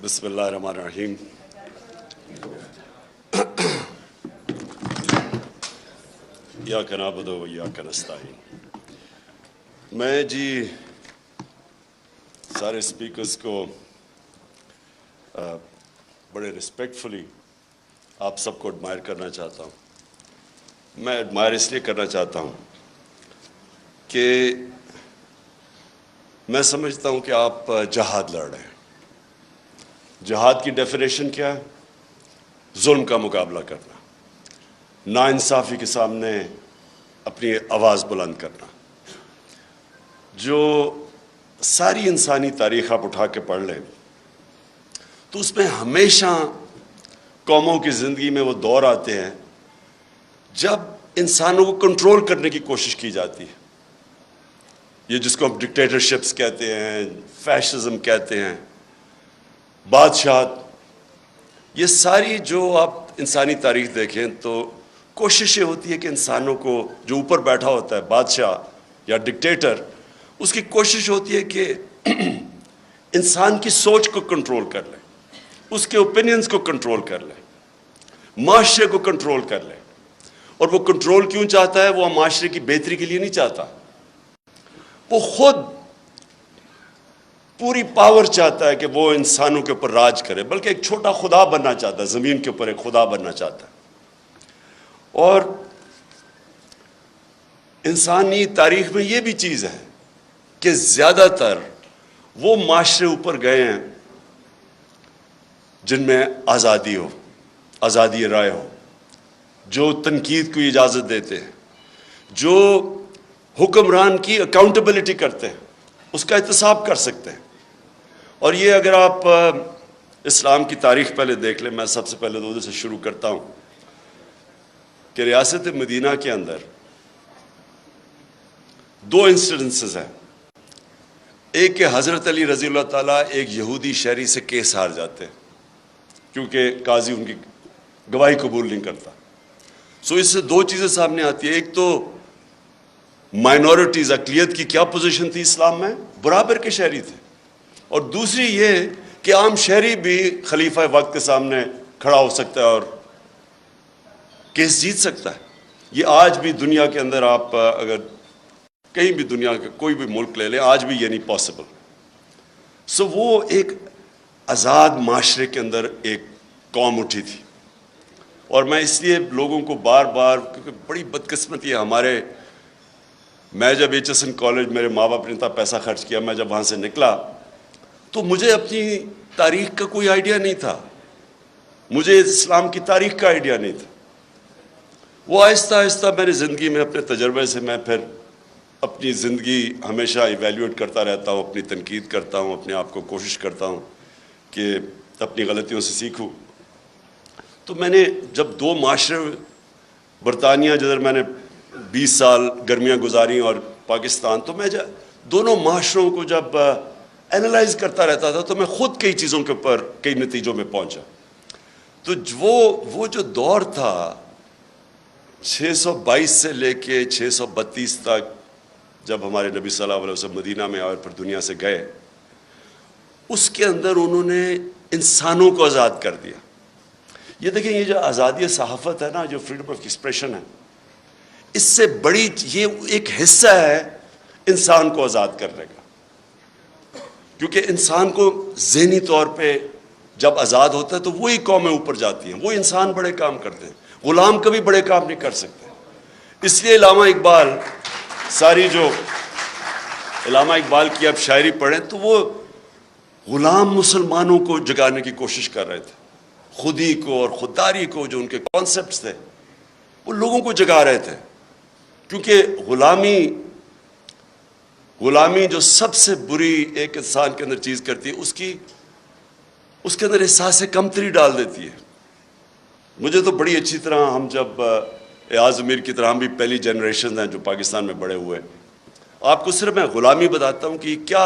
بسم اللہ الرحمن الرحیم۔ ایاک نعبد و ایاک نستعین۔ میں سارے اسپیکرز کو بڑے رسپیکٹفلی آپ سب کو ایڈمائر کرنا چاہتا ہوں۔ میں ایڈمائر اس لیے کرنا چاہتا ہوں کہ میں سمجھتا ہوں کہ آپ جہاد لڑ رہے ہیں۔ جہاد کی ڈیفینیشن کیا ہے؟ ظلم کا مقابلہ کرنا، ناانصافی کے سامنے اپنی آواز بلند کرنا۔ جو ساری انسانی تاریخ آپ اٹھا کے پڑھ لیں تو اس میں ہمیشہ قوموں کی زندگی میں وہ دور آتے ہیں جب انسانوں کو کنٹرول کرنے کی کوشش کی جاتی ہے۔ یہ جس کو ہم ڈکٹیٹرشپس کہتے ہیں، فیشزم کہتے ہیں، بادشاہت، یہ ساری جو آپ انسانی تاریخ دیکھیں تو کوشش یہ ہوتی ہے کہ انسانوں کو، جو اوپر بیٹھا ہوتا ہے بادشاہ یا ڈکٹیٹر، اس کی کوشش ہوتی ہے کہ انسان کی سوچ کو کنٹرول کر لے، اس کے اوپینینز کو کنٹرول کر لے، معاشرے کو کنٹرول کر لے۔ اور وہ کنٹرول کیوں چاہتا ہے؟ وہ معاشرے کی بہتری کے لیے نہیں چاہتا، وہ خود پوری پاور چاہتا ہے کہ وہ انسانوں کے اوپر راج کرے، بلکہ ایک چھوٹا خدا بننا چاہتا ہے، زمین کے اوپر ایک خدا بننا چاہتا ہے۔ اور انسانی تاریخ میں یہ بھی چیز ہے کہ زیادہ تر وہ معاشرے اوپر گئے ہیں جن میں آزادی ہو، آزادی رائے ہو، جو تنقید کو اجازت دیتے ہیں، جو حکمران کی اکاؤنٹیبلٹی کرتے ہیں، اس کا احتساب کر سکتے ہیں۔ اور یہ اگر آپ اسلام کی تاریخ پہلے دیکھ لیں، میں سب سے پہلے تو ادھر سے شروع کرتا ہوں کہ ریاست مدینہ کے اندر دو انسیڈنسز ہیں۔ ایک کہ حضرت علی رضی اللہ تعالیٰ ایک یہودی شہری سے کیس ہار جاتے ہیں کیونکہ قاضی ان کی گواہی قبول نہیں کرتا۔ سو اس سے دو چیزیں سامنے آتی ہیں۔ ایک تو مائنورٹیز، اقلیت کی کیا پوزیشن تھی اسلام میں؟ برابر کے شہری تھے۔ اور دوسری یہ کہ عام شہری بھی خلیفہ وقت کے سامنے کھڑا ہو سکتا ہے اور کیس جیت سکتا ہے۔ یہ آج بھی دنیا کے اندر آپ اگر کہیں بھی دنیا کے کوئی بھی ملک لے لیں، آج بھی یہ نہیں پاسبل۔ سو وہ ایک آزاد معاشرے کے اندر ایک قوم اٹھی تھی۔ اور میں اس لیے لوگوں کو بار بار، کیونکہ بڑی بدقسمتی ہے میں جب HSN کالج، میرے ماں باپ نے اتنا پیسہ خرچ کیا، میں جب وہاں سے نکلا تو مجھے اپنی تاریخ کا کوئی آئیڈیا نہیں تھا، مجھے اسلام کی تاریخ کا آئیڈیا نہیں تھا۔ وہ آہستہ آہستہ میری زندگی میں اپنے تجربے سے میں پھر اپنی زندگی ہمیشہ ایویلیویٹ کرتا رہتا ہوں، اپنی تنقید کرتا ہوں، اپنے آپ کو کوشش کرتا ہوں کہ اپنی غلطیوں سے سیکھوں۔ تو میں نے جب دو معاشرے، برطانیہ جدھر میں نے 20 سال گرمیاں گزاری اور پاکستان، تو میں دونوں معاشروں کو جب اینالائز کرتا رہتا تھا تو میں خود کئی چیزوں کے اوپر کئی نتیجوں میں پہنچا۔ تو وہ جو دور تھا 622 سے لے کے 632 تک، جب ہمارے نبی صلی اللہ علیہ وسلم مدینہ میں اور پھر دنیا سے گئے، اس کے اندر انہوں نے انسانوں کو آزاد کر دیا۔ یہ دیکھیں، یہ جو آزادی صحافت ہے نا، جو فریڈم آف ایکسپریشن ہے، اس سے بڑی یہ ایک حصہ ہے انسان کو آزاد کرنے کا۔ کیونکہ انسان کو ذہنی طور پہ جب آزاد ہوتا ہے تو وہی قومیں اوپر جاتی ہیں، وہ انسان بڑے کام کرتے ہیں، غلام کبھی بڑے کام نہیں کر سکتے۔ اس لیے علامہ اقبال کی آپ شاعری پڑھیں تو وہ غلام مسلمانوں کو جگانے کی کوشش کر رہے تھے، خودی کو اور خودداری کو، جو ان کے کانسیپٹس تھے، وہ لوگوں کو جگا رہے تھے۔ کیونکہ غلامی جو سب سے بری ایک انسان کے اندر چیز کرتی ہے، اس کے اندر احساس کمتری ڈال دیتی ہے۔ مجھے تو بڑی اچھی طرح، ہم جب ایاز امیر کی طرح، ہم بھی پہلی جنریشن ہیں جو پاکستان میں بڑے ہوئے، آپ کو صرف میں غلامی بتاتا ہوں کہ کیا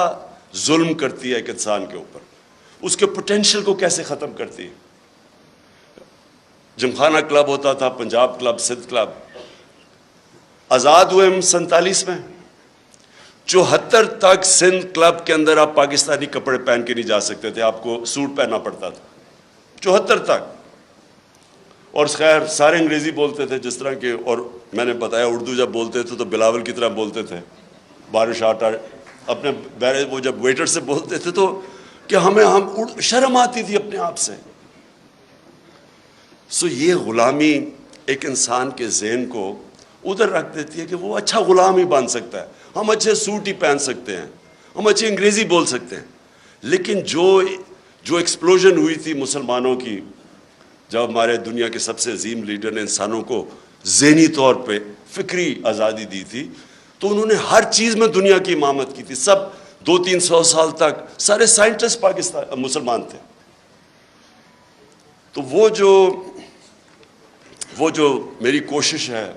ظلم کرتی ہے ایک انسان کے اوپر، اس کے پوٹینشیل کو کیسے ختم کرتی ہے۔ جمخانہ کلب ہوتا تھا، پنجاب کلب، سندھ کلب، آزاد ہوئے ہم 47 میں، 74 تک سندھ کلب کے اندر آپ پاکستانی کپڑے پہن کے نہیں جا سکتے تھے, آپ کو سوٹ پہننا پڑتا تھا 74 تک. اور خیر سارے انگریزی بولتے تھے جس طرح کے, اور میں نے بتایا اردو جب بولتے تھے تو بلاول کی طرح بولتے تھے, بارش آٹا اپنے وہ جب ویٹر سے بولتے تھے تو کہ ہم شرم آتی تھی اپنے آپ سے. سو یہ غلامی ایک انسان کے ذہن کو ادھر رکھ دیتی ہے کہ وہ اچھا غلام ہی بن سکتا ہے, ہم اچھے سوٹ ہی پہن سکتے ہیں, ہم اچھی انگریزی بول سکتے ہیں. لیکن جو ایکسپلوژن ہوئی تھی مسلمانوں کی, جب ہمارے دنیا کے سب سے عظیم لیڈر نے انسانوں کو ذہنی طور پہ فکری آزادی دی تھی, تو انہوں نے ہر چیز میں دنیا کی امامت کی تھی. سب 200-300 سال تک سارے سائنٹسٹ پاکستان مسلمان تھے. تو وہ جو میری کوشش ہے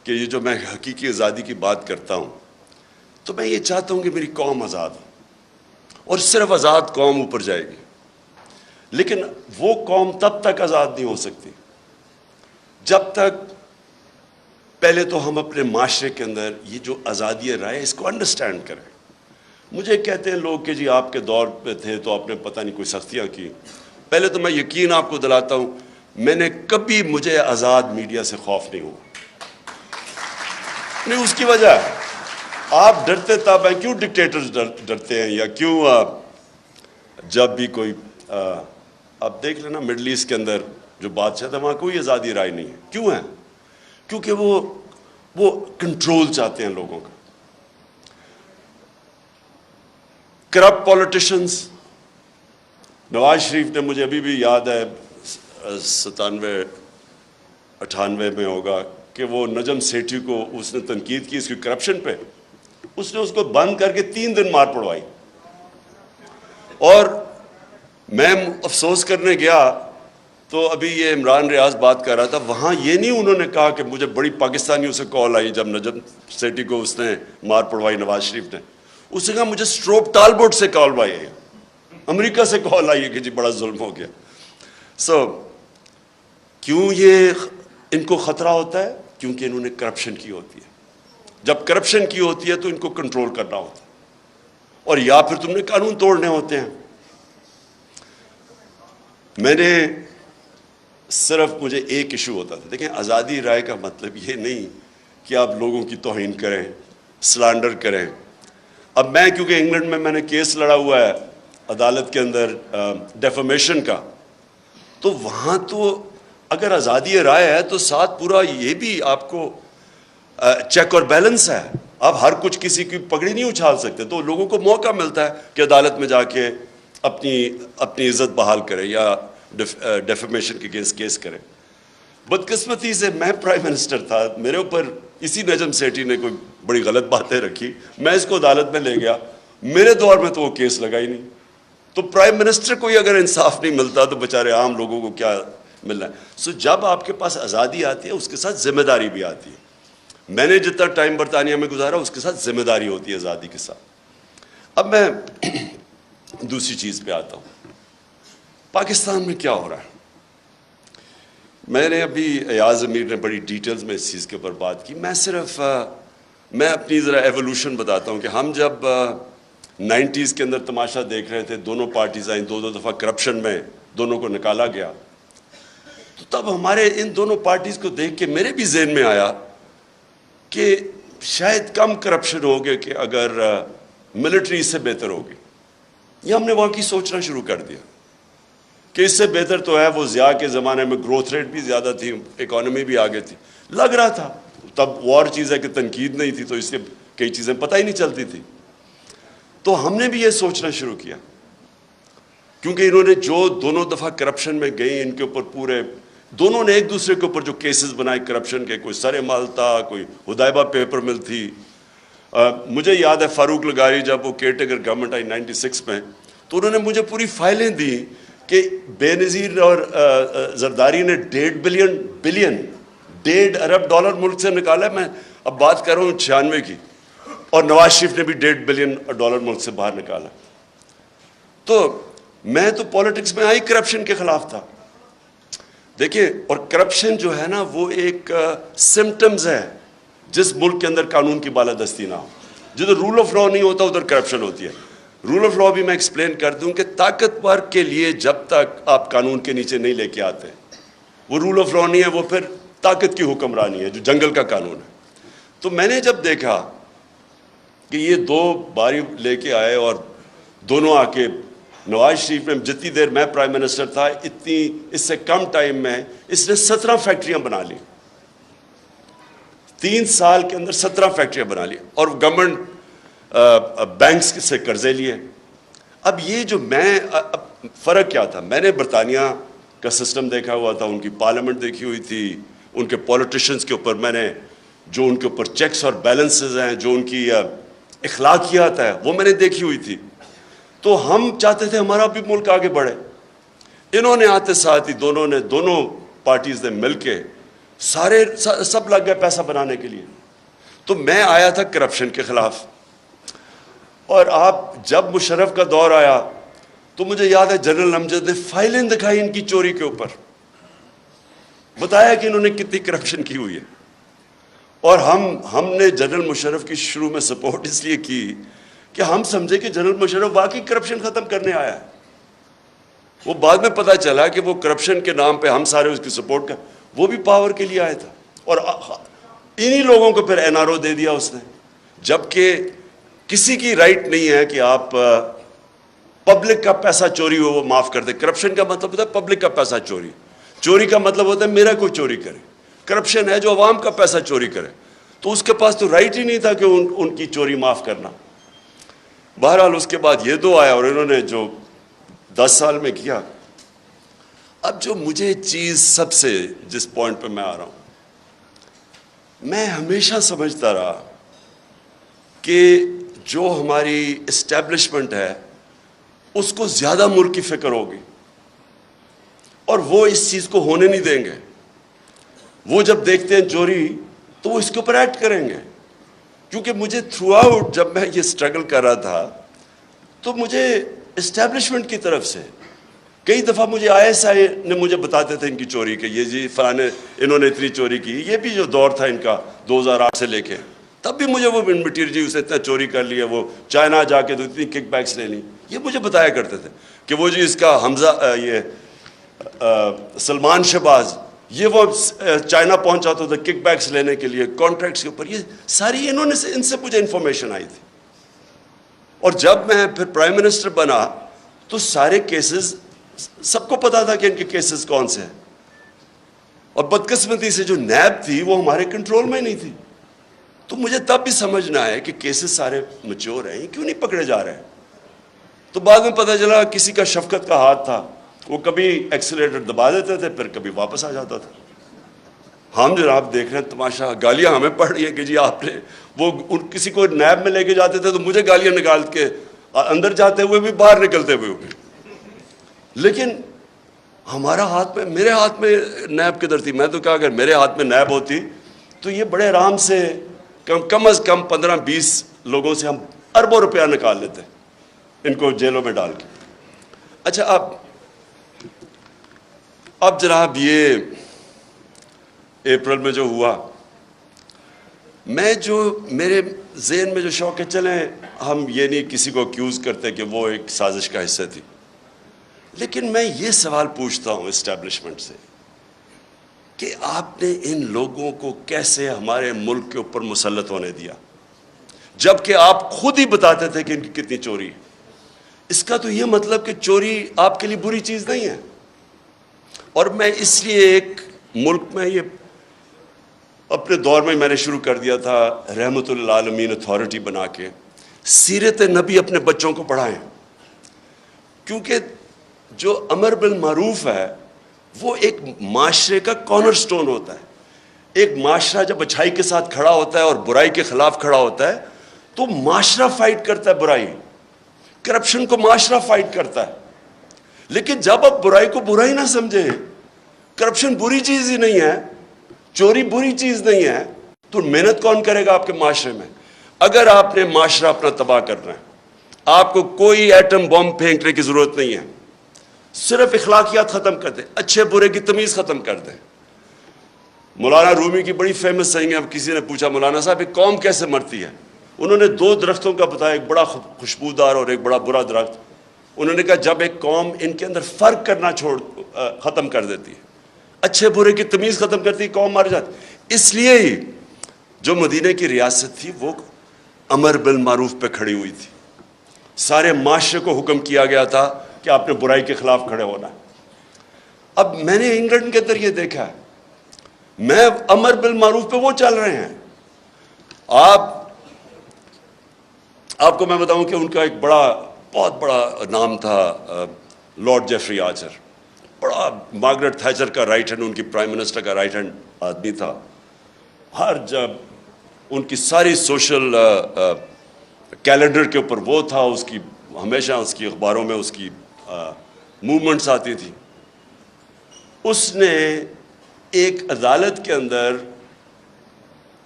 کہ یہ جو میں حقیقی آزادی کی بات کرتا ہوں, تو میں یہ چاہتا ہوں کہ میری قوم آزاد ہو, اور صرف آزاد قوم اوپر جائے گی. لیکن وہ قوم تب تک آزاد نہیں ہو سکتی جب تک پہلے تو ہم اپنے معاشرے کے اندر یہ جو آزادی رائے اس کو انڈرسٹینڈ کریں. مجھے کہتے ہیں لوگ کہ جی آپ کے دور پہ تھے تو آپ نے پتہ نہیں کوئی سختیاں کی. پہلے تو میں یقین آپ کو دلاتا ہوں, میں نے کبھی مجھے آزاد میڈیا سے خوف نہیں ہوا. نہیں, اس کی وجہ آپ ڈرتے تب ہیں, کیوں ڈکٹیٹرز ڈرتے ہیں, یا کیوں جب بھی کوئی آپ دیکھ لینا مڈل ایسٹ کے اندر جو بادشاہ تھا وہاں کوئی آزادی رائے نہیں ہے. کیوں ہے؟ کیونکہ وہ کنٹرول چاہتے ہیں لوگوں کا. کرپٹ پولیٹیشنز, نواز شریف نے, مجھے ابھی بھی یاد ہے 97-98 میں ہوگا کہ وہ نجم سیٹھی کو اس نے تنقید کی اس کی کرپشن پہ, اس نے اس کو بند کر کے 3 دن مار پڑوائی. اور میں افسوس کرنے گیا تو ابھی یہ عمران ریاض بات کر رہا تھا, وہاں یہ نہیں انہوں نے کہا کہ مجھے بڑی پاکستانیوں سے کال آئی جب نجم سیٹھی کو اس نے مار پڑوائی نواز شریف نے, اس نے کہا مجھے اسٹروپ ٹالبوٹ سے کال آئی ہے, امریکہ سے کال آئی ہے کہ جی بڑا ظلم ہو گیا. کیوں یہ ان کو خطرہ ہوتا ہے؟ کیونکہ انہوں نے کرپشن کی ہوتی ہے. جب کرپشن کی ہوتی ہے تو ان کو کنٹرول کرنا ہوتا ہے, اور یا پھر تم نے قانون توڑنے ہوتے ہیں. میں نے صرف مجھے ایک ایشو ہوتا تھا. دیکھیں, آزادی رائے کا مطلب یہ نہیں کہ آپ لوگوں کی توہین کریں, سلانڈر کریں. اب میں کیونکہ انگلینڈ میں نے کیس لڑا ہوا ہے عدالت کے اندر ڈیفیمیشن کا, تو وہاں تو اگر آزادی رائے ہے تو ساتھ پورا یہ بھی آپ کو چیک اور بیلنس ہے. آپ ہر کچھ کسی کی پگڑی نہیں اچھال سکتے, تو لوگوں کو موقع ملتا ہے کہ عدالت میں جا کے اپنی عزت بحال کرے یا ڈیفیمیشن کے کیس کرے. بدقسمتی سے میں پرائم منسٹر تھا, میرے اوپر اسی نجم سیٹھی نے کوئی بڑی غلط باتیں رکھی, میں اس کو عدالت میں لے گیا. میرے دور میں تو وہ کیس لگا ہی نہیں. تو پرائم منسٹر کو ہی اگر انصاف نہیں ملتا تو بیچارے عام لوگوں کو کیا ملنا ہے. جب آپ کے پاس آزادی آتی ہے اس کے ساتھ ذمہ داری بھی آتی ہے. میں نے جتنا ٹائم برطانیہ میں گزارا اس کے ساتھ ذمہ داری ہوتی ہے آزادی کے ساتھ. اب میں دوسری چیز پہ آتا ہوں, پاکستان میں کیا ہو رہا ہے. میں نے ابھی ایاز امیر نے بڑی ڈیٹیلز میں اس چیز کے اوپر بات کی. میں اپنی ذرا ایوولوشن بتاتا ہوں کہ ہم جب 90s کے اندر تماشا دیکھ رہے تھے, دونوں پارٹیز آئیں, 2 دفعہ کرپشن میں دونوں کو نکالا گیا, تو تب ہمارے ان دونوں پارٹیز کو دیکھ کے میرے بھی ذہن میں آیا کہ شاید کم کرپشن ہوگی کہ اگر ملٹری اس سے بہتر ہوگی. یہ ہم نے وہاں کی سوچنا شروع کر دیا کہ اس سے بہتر تو ہے. وہ ضیاء کے زمانے میں گروتھ ریٹ بھی زیادہ تھی, اکانومی بھی آگے تھی, لگ رہا تھا. تب وہ اور چیز ہے کہ تنقید نہیں تھی تو اس سے کئی چیزیں پتہ ہی نہیں چلتی تھی. تو ہم نے بھی یہ سوچنا شروع کیا, کیونکہ انہوں نے جو دونوں دفعہ کرپشن میں گئی, ان کے اوپر پورے دونوں نے ایک دوسرے کے اوپر جو کیسز بنائے کرپشن کے, کوئی سر مال تھا, کوئی ہدایبہ پیپر مل تھی. مجھے یاد ہے فاروق لغاری جب وہ کیئر ٹیکر گورنمنٹ آئی 96 میں, تو انہوں نے مجھے پوری فائلیں دی کہ بے نظیر اور زرداری نے $1.5 ارب ملک سے نکالا. میں اب بات کر رہا ہوں 96 کی, اور نواز شریف نے بھی $1.5 بلین ملک سے باہر نکالا. تو میں تو پالیٹکس میں آئی کرپشن کے خلاف تھا. دیکھیں, اور کرپشن جو ہے نا وہ ایک سمٹمز ہے جس ملک کے اندر قانون کی بالادستی نہ ہو. جدھر رول آف لا نہیں ہوتا ادھر کرپشن ہوتی ہے. رول آف لا بھی میں ایکسپلین کر دوں کہ طاقتور کے لیے جب تک آپ قانون کے نیچے نہیں لے کے آتے وہ رول آف لا نہیں ہے, وہ پھر طاقت کی حکمرانی ہے جو جنگل کا قانون ہے. تو میں نے جب دیکھا کہ یہ دو باری لے کے آئے اور دونوں آ کے نواز شریف نے جتنی دیر میں پرائم منسٹر تھا اتنی اس سے کم ٹائم میں اس نے 17 فیکٹریاں بنا لی, 3 سال کے اندر 17 فیکٹریاں بنا لی اور گورنمنٹ بینکس سے قرضے لیے. اب یہ جو فرق کیا تھا, میں نے برطانیہ کا سسٹم دیکھا ہوا تھا, ان کی پارلیمنٹ دیکھی ہوئی تھی, ان کے پولیٹیشنز کے اوپر میں نے جو ان کے اوپر چیکس اور بیلنسز ہیں, جو ان کی اخلاقیات ہے وہ میں نے دیکھی ہوئی تھی. تو ہم چاہتے تھے ہمارا بھی ملک آگے بڑھے. انہوں نے آتے ساتھ ہی دونوں پارٹیز نے مل کے سب لگ گئے پیسہ بنانے کے لیے. تو میں آیا تھا کرپشن کے خلاف, اور آپ جب مشرف کا دور آیا تو مجھے یاد ہے جنرل امجد نے فائلیں دکھائی ان کی چوری کے اوپر, بتایا کہ انہوں نے کتنی کرپشن کی ہوئی ہے. اور ہم نے جنرل مشرف کی شروع میں سپورٹ اس لیے کی کہ ہم سمجھے کہ جنرل مشرف واقعی کرپشن ختم کرنے آیا ہے. وہ بعد میں پتہ چلا کہ وہ کرپشن کے نام پہ ہم سارے اس کی سپورٹ کر, وہ بھی پاور کے لیے آیا تھا. اور انہی لوگوں کو پھر این آر او دے دیا اس نے, جبکہ کسی کی رائٹ نہیں ہے کہ آپ پبلک کا پیسہ چوری ہو وہ معاف کر دے. کرپشن کا مطلب ہوتا ہے پبلک کا پیسہ چوری کا مطلب ہوتا ہے میرا کوئی چوری کرے. کرپشن ہے جو عوام کا پیسہ چوری کرے. تو اس کے پاس تو رائٹ ہی نہیں تھا کہ ان کی چوری معاف کرنا. بہرحال اس کے بعد یہ دو آیا اور انہوں نے جو 10 سال میں کیا. اب جو مجھے چیز سب سے جس پوائنٹ پہ میں آ رہا ہوں, میں ہمیشہ سمجھتا رہا کہ جو ہماری اسٹیبلشمنٹ ہے اس کو زیادہ ملک کی فکر ہوگی اور وہ اس چیز کو ہونے نہیں دیں گے. وہ جب دیکھتے ہیں چوری تو وہ اس کے اوپر ایکٹ کریں گے. کیونکہ مجھے تھرو آؤٹ جب میں یہ سٹرگل کر رہا تھا تو مجھے اسٹیبلشمنٹ کی طرف سے کئی دفعہ مجھے آئی ایس آئی نے مجھے بتاتے تھے ان کی چوری کے, یہ جی فلانے انہوں نے اتنی چوری کی. یہ بھی جو دور تھا ان کا 2008 سے لے کے, تب بھی مجھے وہ مٹیریل جی اسے اتنا چوری کر لیا, وہ چائنا جا کے تو اتنی کک بیکس لے لی. یہ مجھے بتایا کرتے تھے کہ وہ جی اس کا حمزہ یہ سلمان شہباز یہ وہ چائنا پہنچا تو تھا کک بیکس لینے کے لیے کانٹریکٹس کے اوپر. یہ ساری ان سے مجھے انفارمیشن آئی تھی. اور جب میں پھر پرائم منسٹر بنا تو سارے کیسز سب کو پتا تھا کہ ان کے کیسز کون سے ہیں. اور بدقسمتی سے جو نیب تھی وہ ہمارے کنٹرول میں ہی نہیں تھی. تو مجھے تب بھی سمجھنا ہے کہ کیسز سارے میچور ہیں, کیوں نہیں پکڑے جا رہے ہیں. تو بعد میں پتہ چلا کسی کا شفقت کا ہاتھ تھا, وہ کبھی ایکسیلیٹر دبا دیتے تھے پھر کبھی واپس آ جاتا تھا. ہم جناب دیکھ رہے ہیں تماشا, گالیاں ہمیں پڑ رہی ہیں کہ جی آپ نے وہ کسی کو نیب میں لے کے جاتے تھے تو مجھے گالیاں نکال کے اندر جاتے ہوئے بھی باہر نکلتے ہوئے بھی. لیکن ہمارا ہاتھ میں, میرے ہاتھ میں نیب کدھر تھی. میں تو کہا اگر میرے ہاتھ میں نیب ہوتی تو یہ بڑے آرام سے کم از کم 15-20 لوگوں سے ہم اربوں روپیہ نکال لیتے ان کو جیلوں میں ڈال کے. اچھا اب جناب یہ اپریل میں جو ہوا, میں جو میرے ذہن میں جو شوق ہے, چلیں ہم یہ نہیں کسی کو اکیوز کرتے کہ وہ ایک سازش کا حصہ تھی, لیکن میں یہ سوال پوچھتا ہوں اسٹیبلشمنٹ سے کہ آپ نے ان لوگوں کو کیسے ہمارے ملک کے اوپر مسلط ہونے دیا جبکہ آپ خود ہی بتاتے تھے کہ ان کی کتنی چوری ہے. اس کا تو یہ مطلب کہ چوری آپ کے لیے بری چیز نہیں ہے. اور میں اس لیے ایک ملک میں یہ اپنے دور میں نے شروع کر دیا تھا رحمت للعالمین اتھارٹی بنا کے سیرت نبی اپنے بچوں کو پڑھائیں, کیونکہ جو امر بالمعروف ہے وہ ایک معاشرے کا کارنر سٹون ہوتا ہے. ایک معاشرہ جب اچھائی کے ساتھ کھڑا ہوتا ہے اور برائی کے خلاف کھڑا ہوتا ہے تو معاشرہ فائٹ کرتا ہے برائی, کرپشن کو معاشرہ فائٹ کرتا ہے. لیکن جب آپ برائی کو برائی نہ سمجھیں, کرپشن بری چیز ہی نہیں ہے, چوری بری چیز نہیں ہے, تو محنت کون کرے گا آپ کے معاشرے میں؟ اگر آپ نے معاشرہ اپنا تباہ کرنا ہے, آپ کو کوئی ایٹم بم پھینکنے کی ضرورت نہیں ہے, صرف اخلاقیات ختم کر دیں, اچھے برے کی تمیز ختم کر دیں. مولانا رومی کی بڑی فیمس سینگ ہے, اب کسی نے پوچھا مولانا صاحب ایک قوم کیسے مرتی ہے, انہوں نے 2 درختوں کا بتایا، ایک بڑا خوشبودار اور ایک بڑا برا درخت. انہوں نے کہا جب ایک قوم ان کے اندر فرق کرنا ختم کر دیتی ہے، اچھے برے کی تمیز ختم کرتی، قوم مر جاتی. اس لیے ہی جو مدینہ کی ریاست تھی وہ امر بالمعروف پہ کھڑی ہوئی تھی. سارے معاشرے کو حکم کیا گیا تھا کہ آپ نے برائی کے خلاف کھڑے ہونا ہے. اب میں نے انگلینڈ کے اندر یہ دیکھا ہے، میں امر بالمعروف پہ وہ چل رہے ہیں. آپ کو میں بتاؤں کہ ان کا ایک بہت بڑا نام تھا لارڈ جیفری آرچر. بڑا مارگریٹ تھیچر کا رائٹ ہینڈ، ان کی پرائم منسٹر کا رائٹ ہینڈ آدمی تھا. ہر جب ان کی ساری سوشل کیلنڈر کے اوپر وہ تھا، اس کی ہمیشہ اس کی اخباروں میں اس کی موومنٹس آتی تھی. اس نے ایک عدالت کے اندر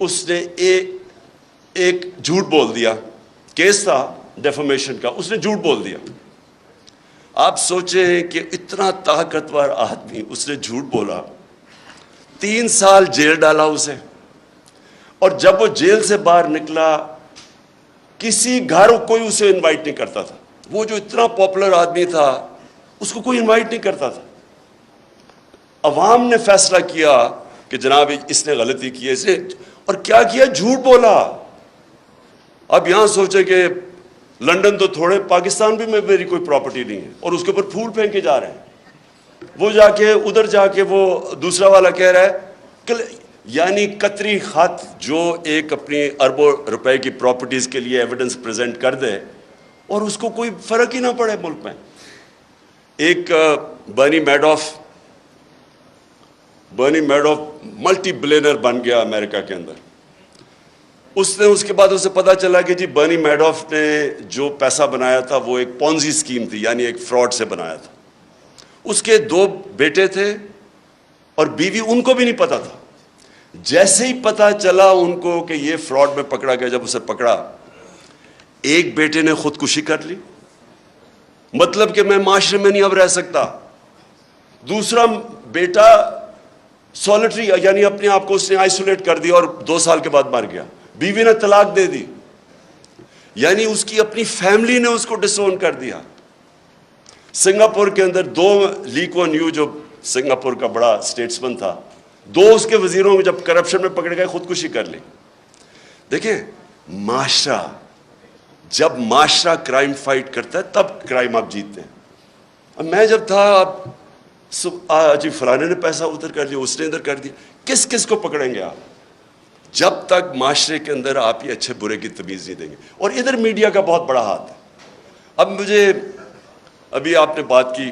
اس نے ایک جھوٹ بول دیا. کیس تھا ڈیفامیشن کا، اس نے جھوٹ بول دیا. آپ سوچیں کہ اتنا طاقتور آدمی، اس نے جھوٹ بولا، 3 سال جیل ڈالا اسے. اور جب وہ جیل سے باہر نکلا، کسی گھر کوئی اسے انوائٹ نہیں کرتا تھا. وہ جو اتنا پاپولر آدمی تھا اس کو کوئی انوائٹ نہیں کرتا تھا. عوام نے فیصلہ کیا کہ جناب اس نے غلطی کی ہے، اس نے اور کیا کیا، جھوٹ بولا. اب یہاں سوچے کہ لنڈن تو تھوڑے، پاکستان بھی میں میری کوئی پراپرٹی نہیں ہے، اور اس کے اوپر پھول پھینکے جا رہے ہیں. وہ جا کے ادھر جا کے وہ دوسرا والا کہہ رہا ہے کہ یعنی قطری خط جو ایک اپنی اربوں روپے کی پراپرٹیز کے لیے ایویڈنس پریزنٹ کر دے اور اس کو کوئی فرق ہی نہ پڑے ملک میں. ایک برنی میڈوف ملٹی بلینر بن گیا امریکہ کے اندر. اس کے بعد اسے پتا چلا کہ جی برنی میڈوف نے جو پیسہ بنایا تھا وہ ایک پونزی اسکیم تھی، یعنی ایک فراڈ سے بنایا تھا. اس کے 2 بیٹے تھے اور بیوی، ان کو بھی نہیں پتا تھا. جیسے ہی پتا چلا ان کو کہ یہ فراڈ میں پکڑا گیا، جب اسے پکڑا، ایک بیٹے نے خودکشی کر لی، مطلب کہ میں معاشرے میں نہیں اب رہ سکتا. دوسرا بیٹا سولٹری، یعنی اپنے آپ کو اس نے آئسولیٹ کر دیا اور 2 سال کے بعد مر گیا. بیوی نے طلاق دے دی، یعنی اس کی اپنی فیملی نے اس کو ڈسون کر دیا. سنگاپور کے اندر 2 لی کوان یو جو سنگاپور کا بڑا اسٹیٹسمن تھا، 2 اس کے وزیروں میں جب کرپشن میں پکڑ گئے خودکشی کر لی. دیکھیں معاشرہ، جب معاشرہ کرائم فائٹ کرتا ہے تب کرائم آپ جیتتے ہیں. اب میں جب تھا جی فلانے نے پیسہ ادھر کر دیا، اس نے ادھر کر دیا، کس کو پکڑیں گے آپ جب تک معاشرے کے اندر آپ یہ اچھے برے کی تمیز نہیں دیں گے. اور ادھر میڈیا کا بہت بڑا ہاتھ ہے. اب ابھی آپ نے بات کی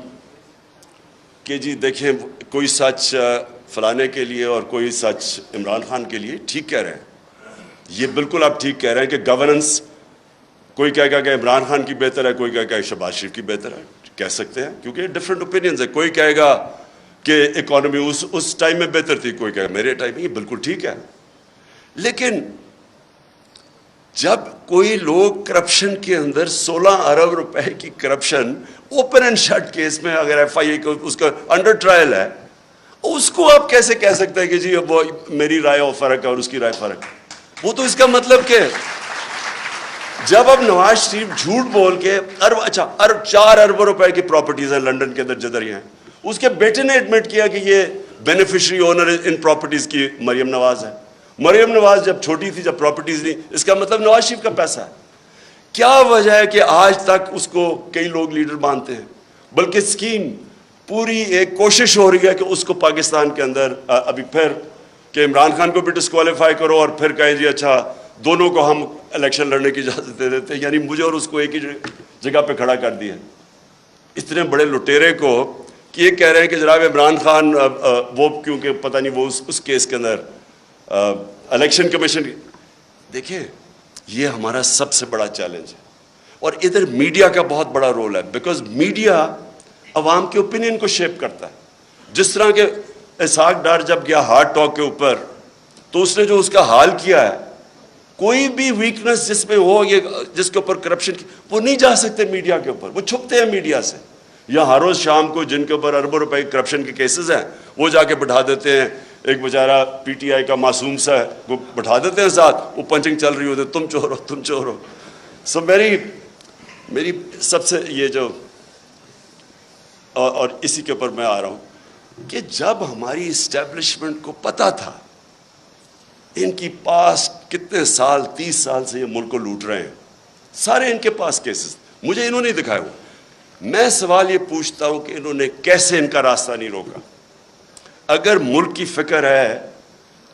کہ جی دیکھیں کوئی سچ فلانے کے لیے اور کوئی سچ عمران خان کے لیے. ٹھیک کہہ رہے ہیں، یہ بالکل آپ ٹھیک کہہ رہے ہیں کہ گورننس، کوئی کہے گا کہ عمران خان کی بہتر ہے، کوئی کہے گا کہ شہباز شریف کی بہتر ہے. کہہ سکتے ہیں کیونکہ ڈفرینٹ اوپینینز ہے. کوئی کہے گا کہ اکانومی اس ٹائم میں بہتر تھی، کوئی کہے گا میرے ٹائم میں. یہ بالکل ٹھیک ہے. لیکن جب کوئی لوگ کرپشن کے اندر 16 ارب روپے کی corruption open and shut case میں، اگر ایف آئی اے اس کا انڈر ٹرائل ہے، اس کو آپ کیسے کہہ سکتے ہیں کہ جی وہ میری رائے اور فرق ہے اور اس کی رائے فرق ہے؟ وہ تو اس کا مطلب کہ جب اب نواز شریف جھوٹ بول کے 4 ارب روپے کی پراپرٹیز ہیں لنڈن کے اندر جدھر ہیں، اس کے بیٹے نے ایڈمٹ کیا کہ یہ بینیفیشری اونر ان پراپرٹیز کی مریم نواز ہے. مریم نواز جب چھوٹی تھی، جب پراپرٹیز نہیں، اس کا مطلب نواز شریف کا پیسہ ہے. کیا وجہ ہے کہ آج تک اس کو کئی لوگ لیڈر مانتے ہیں؟ بلکہ اسکیم پوری ایک کوشش ہو رہی ہے کہ اس کو پاکستان کے اندر ابھی پھر کہ عمران خان کو بھی ڈسکوالیفائی کرو اور پھر کہیں جی اچھا دونوں کو ہم الیکشن لڑنے کی اجازت دے دیتے ہیں. یعنی مجھے اور اس کو ایک ہی جگہ پہ کھڑا کر دیا. اتنے بڑے لٹیرے کو کہ یہ کہہ رہے ہیں کہ جناب عمران خان وہ کیونکہ پتہ نہیں وہ اس کیس کے اندر الیکشن کمیشن. دیکھیں یہ ہمارا سب سے بڑا چیلنج ہے. اور ادھر میڈیا کا بہت بڑا رول ہے، بیکاز میڈیا عوام کے اوپینین کو شیپ کرتا ہے. جس طرح کہ اسحاق ڈار جب گیا ہارٹ ٹاک کے اوپر، تو اس نے جو اس کا حال کیا ہے، کوئی بھی ویکنس جس میں ہو، یہ جس کے اوپر کرپشن کی، وہ نہیں جا سکتے میڈیا کے اوپر، وہ چھپتے ہیں میڈیا سے. یا ہر روز شام کو جن کے اوپر اربوں روپے کرپشن کے کیسز ہیں وہ جا کے بٹھا دیتے ہیں ایک بیچارہ پی ٹی آئی کا معصوم سا ہے وہ بٹھا دیتے ہیں ساتھ, وہ پنچنگ چل رہی ہوتی ہے, تم چور ہو تم چور ہو. سو میری سب سے یہ جو اور اسی کے اوپر میں آ رہا ہوں کہ جب ہماری اسٹیبلشمنٹ کو پتہ تھا ان کی پاس کتنے سال 30 سال سے یہ ملک کو لوٹ رہے ہیں, سارے ان کے پاس کیسز, مجھے انہوں نے دکھائے ہوئے. میں سوال یہ پوچھتا ہوں کہ انہوں نے کیسے ان کا راستہ نہیں روکا؟ اگر ملک کی فکر ہے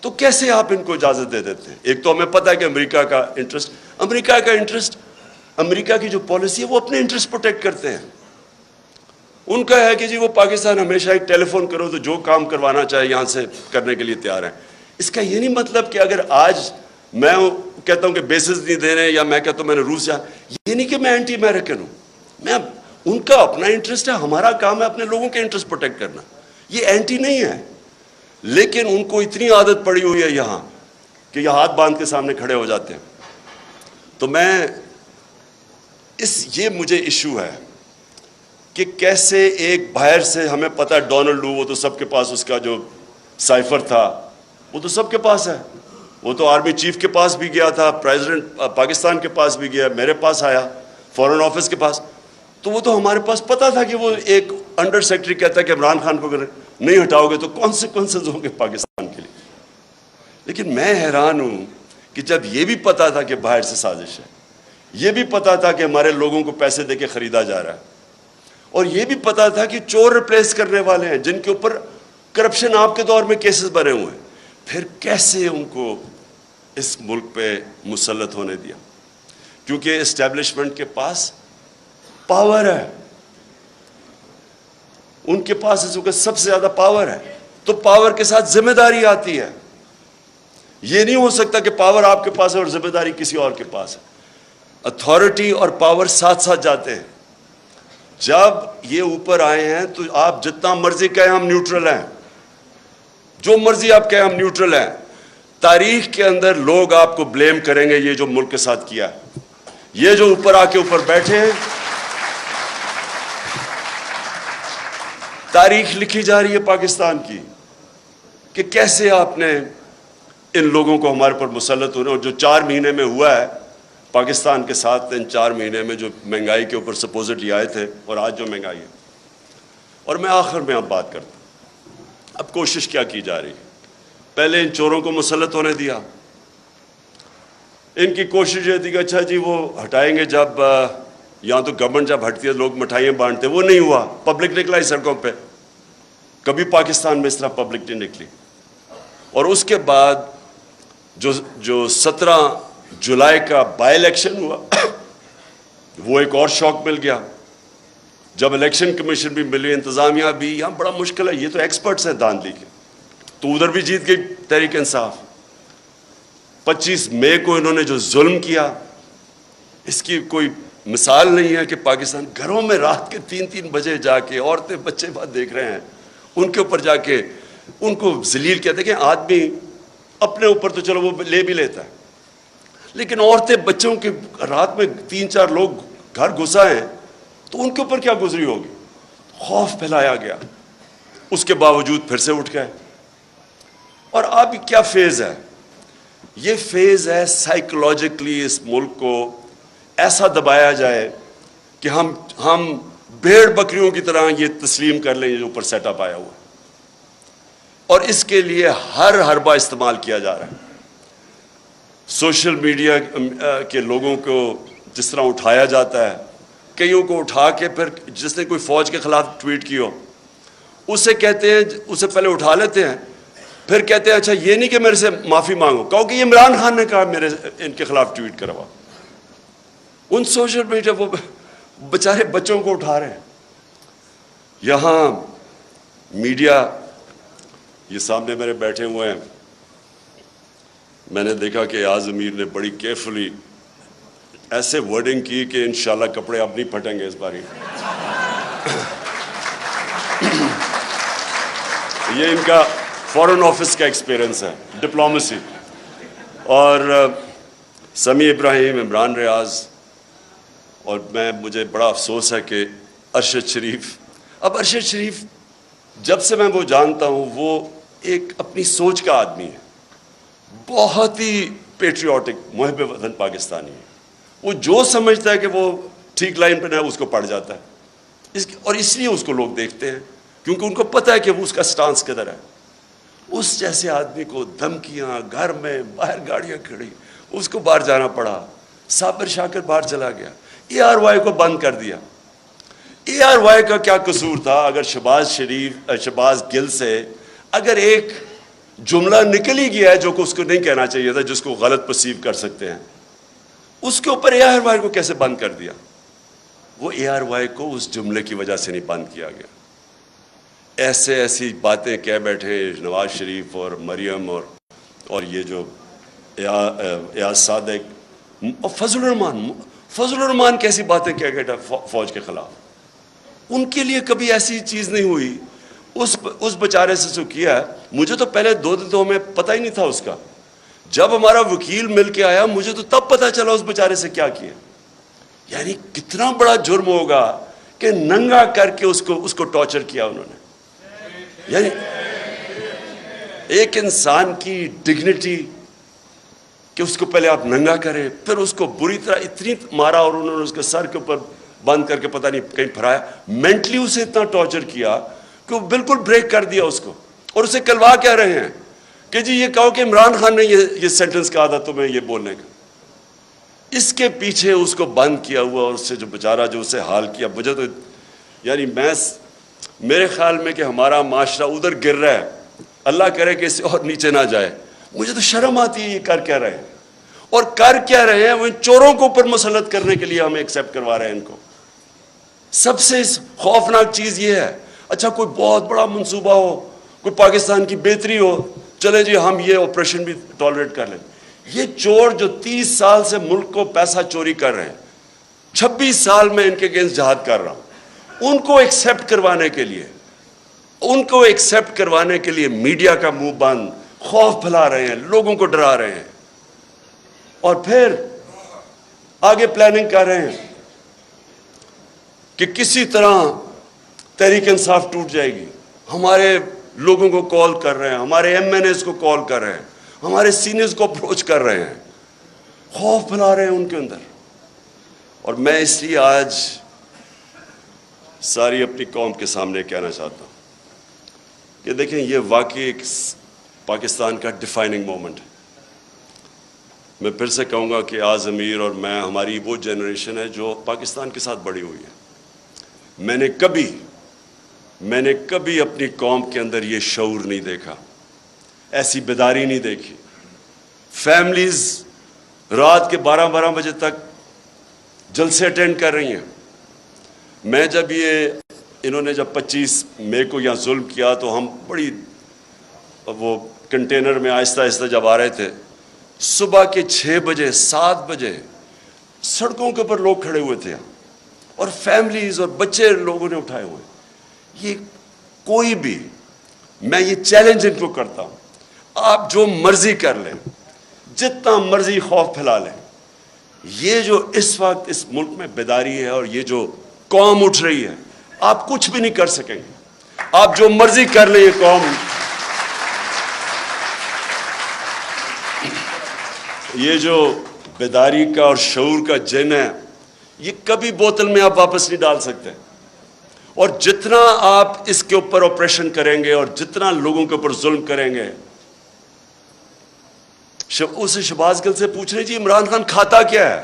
تو کیسے آپ ان کو اجازت دے دیتے ہیں؟ ایک تو ہمیں پتہ ہے کہ امریکہ کا انٹرسٹ, امریکہ کی جو پالیسی ہے وہ اپنے انٹرسٹ پروٹیکٹ کرتے ہیں. ان کا ہے کہ جی وہ پاکستان ہمیشہ ایک ٹیلی فون کرو تو جو کام کروانا چاہے یہاں سے کرنے کے لیے تیار ہیں. اس کا یہ نہیں مطلب کہ اگر آج میں کہتا ہوں کہ بیسز نہیں دینے یا میں کہتا ہوں میں نے روس جا, یہ نہیں کہ میں اینٹی امریکن ہوں. میں ان کا اپنا انٹرسٹ ہے, ہمارا کام ہے اپنے لوگوں کے انٹرسٹ پروٹیکٹ کرنا, یہ اینٹی نہیں ہے. لیکن ان کو اتنی عادت پڑی ہوئی ہے یہاں کہ یہ ہاتھ باندھ کے سامنے کھڑے ہو جاتے ہیں. تو یہ مجھے ایشو ہے کہ کیسے ایک باہر سے, ہمیں پتہ ہے ڈونلڈ لو وہ تو سب کے پاس, اس کا جو سائفر تھا وہ تو سب کے پاس ہے, وہ تو آرمی چیف کے پاس بھی گیا تھا, پریزیڈنٹ پاکستان کے پاس بھی گیا, میرے پاس آیا, فورن آفس کے پاس. تو وہ تو ہمارے پاس پتہ تھا کہ وہ ایک انڈر سیکرٹری کہتا ہے کہ عمران خان کو اگر نہیں ہٹاؤ گے تو کانسیکوینسز ہوں گے پاکستان کے لیے. لیکن میں حیران ہوں کہ جب یہ بھی پتہ تھا کہ باہر سے سازش ہے, یہ بھی پتہ تھا کہ ہمارے لوگوں کو پیسے دے کے خریدا جا رہا ہے, اور یہ بھی پتہ تھا کہ چور ریپلیس کرنے والے ہیں جن کے اوپر کرپشن آپ کے دور میں کیسز بنے ہوئے ہیں, پھر کیسے ان کو اس ملک پہ مسلط ہونے دیا؟ کیونکہ اسٹیبلشمنٹ کے پاس پاور ہے, ان کے پاس اس وقت سب سے زیادہ پاور ہے. تو پاور کے ساتھ ذمہ داری آتی ہے. یہ نہیں ہو سکتا کہ پاور آپ کے پاس ہے اور ذمہ داری کسی اور کے پاس ہے. اتھارٹی اور پاور ساتھ ساتھ جاتے ہیں. جب یہ اوپر آئے ہیں تو آپ جتنا مرضی کہیں ہم نیوٹرل ہیں, جو مرضی آپ کہیں ہم نیوٹرل ہیں, تاریخ کے اندر لوگ آپ کو بلیم کریں گے یہ جو ملک کے ساتھ کیا ہے. یہ جو اوپر آ کے اوپر بیٹھے ہیں, تاریخ لکھی جا رہی ہے پاکستان کی کہ کیسے آپ نے ان لوگوں کو ہمارے پر مسلط ہونے, اور جو 4 مہینے میں ہوا ہے پاکستان کے ساتھ, ان 4 مہینے میں جو مہنگائی کے اوپر سپوزٹلی آئے تھے اور آج جو مہنگائی ہے. اور میں آخر میں اب بات کرتا ہوں, اب کوشش کیا کی جا رہی ہے؟ پہلے ان چوروں کو مسلط ہونے دیا. ان کی کوشش یہ تھی کہ اچھا جی وہ ہٹائیں گے, جب یہاں تو گورنمنٹ جب ہٹتی ہے لوگ مٹھائیاں بانٹتے, وہ نہیں ہوا. پبلک نکلا ہی سڑکوں پہ, کبھی پاکستان میں اس طرح پبلک نہیں نکلی. اور اس کے بعد جو 17 جولائی کا بائی الیکشن ہوا وہ ایک اور شوق مل گیا. جب الیکشن کمیشن بھی ملی, انتظامیہ بھی, یہاں بڑا مشکل ہے, یہ تو ایکسپرٹس ہیں دھاندلی کے, تو ادھر بھی جیت گئی تحریک انصاف. 25 مئی کو انہوں نے جو ظلم کیا اس کی کوئی مثال نہیں ہے کہ پاکستان گھروں میں رات کے 3 بجے جا کے عورتیں بچے بات دیکھ رہے ہیں, ان کے اوپر جا کے ان کو ذلیل کہتے ہیں. کہ آدمی اپنے اوپر تو چلو وہ لے بھی لیتا ہے, لیکن عورتیں بچوں کے رات میں 3-4 لوگ گھر گھسا ہیں تو ان کے اوپر کیا گزری ہوگی؟ خوف پھیلایا گیا. اس کے باوجود پھر سے اٹھ گئے. اور اب کیا فیز ہے؟ یہ فیز ہے سائیکولوجیکلی اس ملک کو ایسا دبایا جائے کہ ہم بھیڑ بکریوں کی طرح یہ تسلیم کر لیں جو اوپر سیٹ اپ آیا ہوا. اور اس کے لیے ہر حربہ استعمال کیا جا رہا ہے. سوشل میڈیا کے لوگوں کو جس طرح اٹھایا جاتا ہے, کئیوں کو اٹھا کے پھر جس نے کوئی فوج کے خلاف ٹویٹ کی ہو اسے کہتے ہیں, اسے پہلے اٹھا لیتے ہیں, پھر کہتے ہیں اچھا یہ نہیں کہ میرے سے معافی مانگو, کہو کہ یہ عمران خان نے کہا میرے ان کے خلاف ٹویٹ کروا. ان سوشل میڈیا وہ بیچارے بچوں کو اٹھا رہے ہیں. یہاں میڈیا یہ سامنے میرے بیٹھے ہوئے ہیں, میں نے دیکھا کہ ایاز امیر نے بڑی کیئرفلی ایسے ورڈنگ کی کہ انشاءاللہ کپڑے اب نہیں پھٹیں گے اس باری. یہ ان کا فورن آفس کا ایکسپیرئنس ہے, ڈپلومیسی. اور سمیع ابراہیم, عمران ریاض, اور مجھے بڑا افسوس ہے کہ ارشد شریف. اب ارشد شریف جب سے میں وہ جانتا ہوں وہ ایک اپنی سوچ کا آدمی ہے, بہت ہی پیٹریوٹک, محب وطن پاکستانی ہے. وہ جو سمجھتا ہے کہ وہ ٹھیک لائن پہ ہے اس کو پڑ جاتا ہے, اور اس لیے اس کو لوگ دیکھتے ہیں کیونکہ ان کو پتہ ہے کہ وہ اس کا سٹانس کدھر ہے. اس جیسے آدمی کو دھمکیاں, گھر میں باہر گاڑیاں کھڑی, اس کو باہر جانا پڑا. صابر شاکر باہر چلا گیا, ARY کو بند کر دیا. ARY کا کیا قصور تھا؟ اگر شہباز گل سے اگر ایک جملہ نکل ہی گیا ہے جو کہ اس کو نہیں کہنا چاہیے تھا, جس کو غلط پرسیو کر سکتے ہیں, اس کے اوپر ARY کو کیسے بند کر دیا؟ وہ ARY کو اس جملے کی وجہ سے نہیں بند کیا گیا. ایسی باتیں کہہ بیٹھے نواز شریف اور مریم اور یہ جو ایاز صادق اور فضل الرحمان کیسی باتیں کہہ گئے فوج کے خلاف. ان کے لیے کبھی ایسی چیز نہیں ہوئی. اس بیچارے سے جو کیا ہے, مجھے تو پہلے 2 دن تو ہمیں پتہ ہی نہیں تھا اس کا. جب ہمارا وکیل مل کے آیا مجھے تو تب پتہ چلا اس بیچارے سے کیا کیا. یعنی کتنا بڑا جرم ہوگا کہ ننگا کر کے اس کو ٹارچر کیا انہوں نے. یعنی ایک انسان کی ڈگنیٹی کہ اس کو پہلے آپ ننگا کریں, پھر اس کو بری طرح اتنی مارا اور انہوں نے اس کے سر کے اوپر بند کر کے پتہ نہیں کہیں پھرایا. مینٹلی اسے اتنا ٹارچر کیا کہ وہ بالکل بریک کر دیا اس کو. اور اسے کلوا کہہ رہے ہیں کہ جی یہ کہو کہ عمران خان نے یہ سینٹنس کہا تھا تمہیں یہ بولنے کا. اس کے پیچھے اس کو بند کیا ہوا اور اس سے جو بیچارہ جو اسے حال کیا. مجھے تو یعنی میرے خیال میں کہ ہمارا معاشرہ ادھر گر رہا ہے, اللہ کرے کہ اس سے اور نیچے نہ جائے. مجھے تو شرم آتی ہے یہ کر کیا رہے ہیں, اور کر کیا رہے ہیں وہ چوروں کو اوپر مسلط کرنے کے لیے ہمیں ایکسیپٹ کروا رہے ہیں ان کو. سب سے خوفناک چیز یہ ہے, اچھا کوئی بہت بڑا منصوبہ ہو, کوئی پاکستان کی بہتری ہو, چلے جی ہم یہ آپریشن بھی ٹالریٹ کر لیں. یہ چور جو 30 سال سے ملک کو پیسہ چوری کر رہے ہیں, 26 سال میں ان کے اگینسٹ جہاد کر رہا ہوں, ان کو ایکسیپٹ کروانے کے لیے میڈیا کا منہ بند, خوف پھیلا رہے ہیں, لوگوں کو ڈرا رہے ہیں, اور پھر آگے پلاننگ کر رہے ہیں کہ کسی طرح تحریک انصاف ٹوٹ جائے گی. ہمارے لوگوں کو کال کر رہے ہیں, ہمارے MNAs کو کال کر رہے ہیں, ہمارے سینئرز کو اپروچ کر رہے ہیں, خوف پھیلا رہے ہیں ان کے اندر. اور میں اس لیے آج ساری اپنی قوم کے سامنے کہنا چاہتا ہوں کہ دیکھیں یہ واقعی ایک پاکستان کا ڈیفائننگ مومنٹ ہے. میں پھر سے کہوں گا کہ آز امیر اور میں, ہماری وہ جنریشن ہے جو پاکستان کے ساتھ بڑی ہوئی ہے. میں نے کبھی اپنی قوم کے اندر یہ شعور نہیں دیکھا, ایسی بیداری نہیں دیکھی. فیملیز رات کے 12 بجے تک جلسے اٹینڈ کر رہی ہیں. میں جب انہوں نے جب 25 مئی کو یہاں ظلم کیا تو ہم بڑی وہ کنٹینر میں آہستہ آہستہ جب آ رہے تھے, صبح کے 6 بجے 7 بجے سڑکوں کے اوپر لوگ کھڑے ہوئے تھے, اور فیملیز اور بچے لوگوں نے اٹھائے ہوئے. یہ کوئی بھی, میں یہ چیلنج ان کو کرتا ہوں, آپ جو مرضی کر لیں, جتنا مرضی خوف پھیلا لیں, یہ جو اس وقت اس ملک میں بیداری ہے اور یہ جو قوم اٹھ رہی ہے, آپ کچھ بھی نہیں کر سکیں گے. آپ جو مرضی کر لیں, یہ قوم, یہ جو بیداری کا اور شعور کا جن ہے, یہ کبھی بوتل میں آپ واپس نہیں ڈال سکتے. اور جتنا آپ اس کے اوپر آپریشن کریں گے اور جتنا لوگوں کے اوپر ظلم کریں گے, اسے شہباز گل سے پوچھ رہے جی عمران خان کھاتا کیا ہے,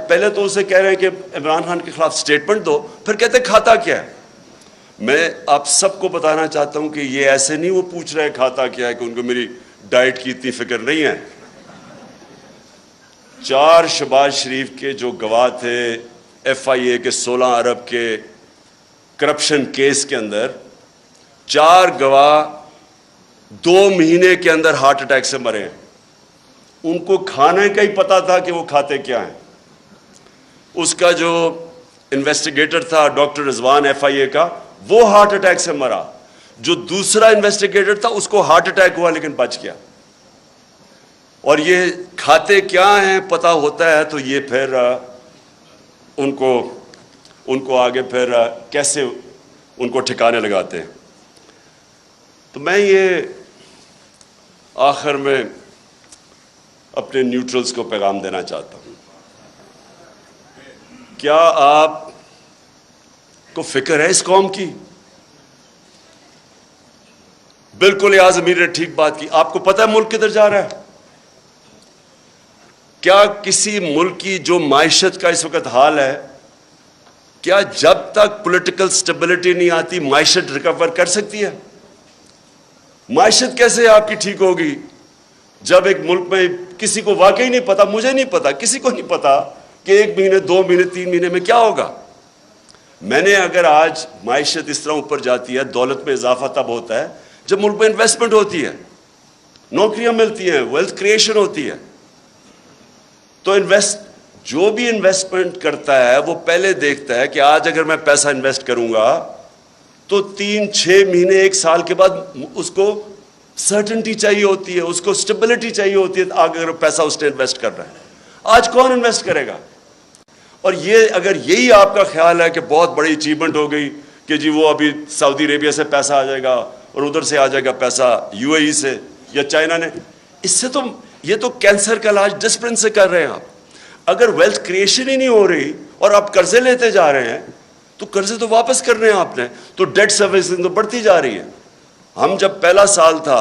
پہلے تو اسے کہہ رہے ہیں کہ عمران خان کے خلاف سٹیٹمنٹ دو, پھر کہتے کھاتا کیا ہے. میں آپ سب کو بتانا چاہتا ہوں کہ یہ ایسے نہیں وہ پوچھ رہے کھاتا کیا ہے کہ ان کو میری ڈائٹ کی اتنی فکر نہیں ہے. 4 شہباز شریف کے جو گواہ تھے FIA کے 16 ارب کے کرپشن کیس کے اندر, 4 گواہ 2 مہینے کے اندر ہارٹ اٹیک سے مرے ہیں. ان کو کھانے کا ہی پتا تھا کہ وہ کھاتے کیا ہیں. اس کا جو انویسٹیگیٹر تھا ڈاکٹر رضوان FIA کا, وہ ہارٹ اٹیک سے مرا. جو دوسرا انویسٹیگیٹر تھا اس کو ہارٹ اٹیک ہوا لیکن بچ گیا. اور یہ کھاتے کیا ہیں پتا ہوتا ہے تو یہ پھر ان کو آگے پھر کیسے ان کو ٹھکانے لگاتے ہیں. تو میں یہ آخر میں اپنے نیوٹرلز کو پیغام دینا چاہتا ہوں. کیا آپ کو فکر ہے اس قوم کی؟ بالکل ریاض امیر نے ٹھیک بات کی. آپ کو پتہ ہے ملک کدھر جا رہا ہے؟ کیا کسی ملک کی جو معیشت کا اس وقت حال ہے، کیا جب تک پولیٹیکل سٹیبلٹی نہیں آتی معیشت ریکور کر سکتی ہے؟ معیشت کیسے آپ کی ٹھیک ہوگی جب ایک ملک میں کسی کو واقعی نہیں پتا، مجھے نہیں پتا، کسی کو نہیں پتا کہ 1 مہینے 2 مہینے 3 مہینے میں کیا ہوگا. میں نے اگر آج معیشت اس طرح اوپر جاتی ہے، دولت میں اضافہ تب ہوتا ہے جب ملک میں انویسٹمنٹ ہوتی ہے، نوکریاں ملتی ہیں، ویلتھ کریشن ہوتی ہے. تو جو بھی انویسٹمنٹ کرتا ہے وہ پہلے دیکھتا ہے کہ آج اگر میں پیسہ انویسٹ کروں گا تو 3-6 مہینے 1 سال کے بعد اس کو سرٹنٹی چاہیے ہوتی ہے، اس کو سٹیبلٹی چاہیے ہوتی ہے اگر پیسہ اس نے انویسٹ کر رہا ہے. آج کون انویسٹ کرے گا؟ اور یہ اگر یہی آپ کا خیال ہے کہ بہت بڑی اچیومنٹ ہو گئی کہ جی وہ ابھی سعودی عربیہ سے پیسہ آ جائے گا اور ادھر سے آ جائے گا پیسہ UAE سے یا چائنا نے، اس سے تو یہ تو کینسر کا علاج ڈسپلن سے کر رہے ہیں آپ. اگر ویلتھ کریشن ہی نہیں ہو رہی اور آپ قرضے لیتے جا رہے ہیں تو قرضے تو واپس کرنے ہیں آپ نے، تو ڈیٹ سروسنگ تو بڑھتی جا رہی ہے. ہم جب پہلا سال تھا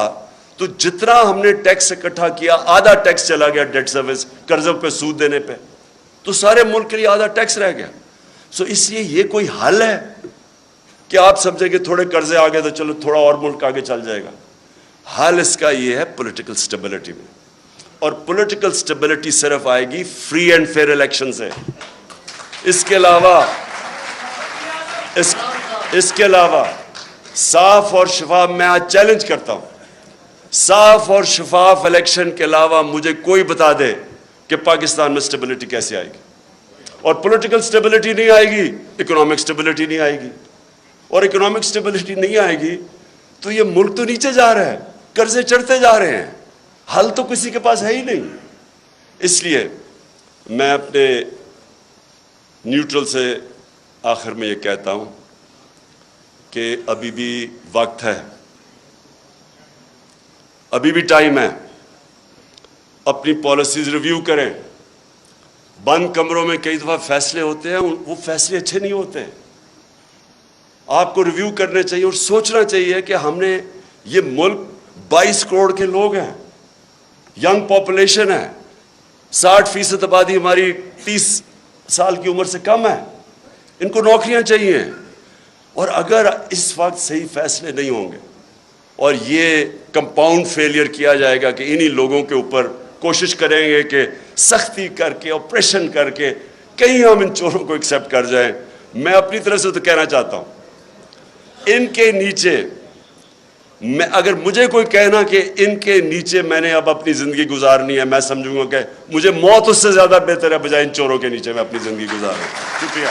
تو جتنا ہم نے ٹیکس اکٹھا کیا آدھا ٹیکس چلا گیا ڈیٹ سروس، قرضوں پہ سود دینے پہ، تو سارے ملک کے لیے آدھا ٹیکس رہ گیا. سو اس لیے یہ کوئی حل ہے کہ آپ سمجھیں کہ تھوڑے قرضے آ گئے تو چلو تھوڑا اور ملک آگے چل جائے گا؟ حل اس کا یہ ہے پولیٹیکل سٹیبلٹی میں، اور پولیٹیکل سٹیبلٹی صرف آئے گی فری اینڈ فیئر الیکشن سے. اس کے علاوہ صاف اور شفاف، میں آج چیلنج کرتا ہوں، صاف اور شفاف الیکشن کے علاوہ مجھے کوئی بتا دے کہ پاکستان میں سٹیبلٹی کیسے آئے گی. اور پولیٹیکل سٹیبلٹی نہیں آئے گی، اکنامک سٹیبلٹی نہیں آئے گی، اور اکنامک سٹیبلٹی نہیں آئے گی تو یہ ملک تو نیچے جا رہا ہے، قرضے چڑھتے جا رہے ہیں، حل تو کسی کے پاس ہے ہی نہیں. اس لیے میں اپنے نیوٹرل سے آخر میں یہ کہتا ہوں کہ ابھی بھی وقت ہے، ابھی بھی ٹائم ہے، اپنی پالیسیز ریویو کریں. بند کمروں میں کئی دفعہ فیصلے ہوتے ہیں، وہ فیصلے اچھے نہیں ہوتے. آپ کو ریویو کرنے چاہیے اور سوچنا چاہیے کہ ہم نے یہ ملک 22 کروڑ کے لوگ ہیں، ینگ پاپولیشن ہے، 60% آبادی ہماری 30 سال کی عمر سے کم ہے، ان کو نوکریاں چاہیے. اور اگر اس وقت صحیح فیصلے نہیں ہوں گے اور یہ کمپاؤنڈ فیلئر کیا جائے گا کہ انہی لوگوں کے اوپر کوشش کریں گے کہ سختی کر کے آپریشن کر کے کہیں ہم ان چوروں کو ایکسیپٹ کر جائیں. میں اپنی طرف سے تو کہنا چاہتا ہوں ان کے نیچے، اگر مجھے کوئی کہنا کہ ان کے نیچے میں نے اب اپنی زندگی گزارنی ہے، میں سمجھوں گا کہ مجھے موت اس سے زیادہ بہتر ہے بجائے ان چوروں کے نیچے میں اپنی زندگی گزاروں. شکریہ.